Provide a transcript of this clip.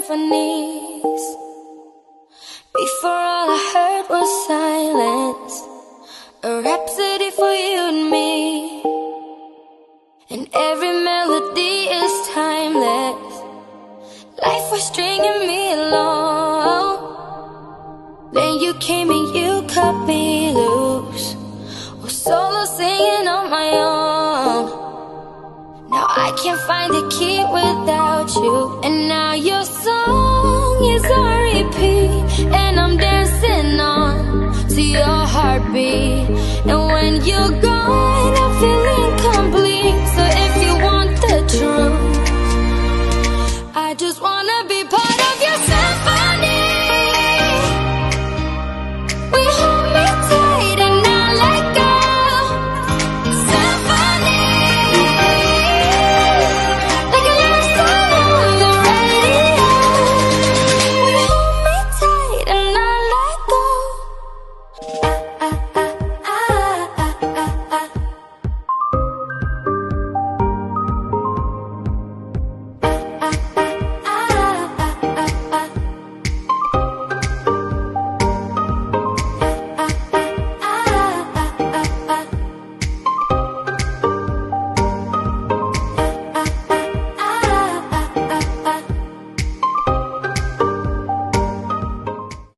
symphonies. Before all I heard was silence, a rhapsody for you and me. And every melody is timeless. Life was stringing me along. Then you came and you cut me loose, was solo singing on my own. Now I can't find the key without you. And now your song is on repeat, and I'm dancing on to your heartbeat. And when you go,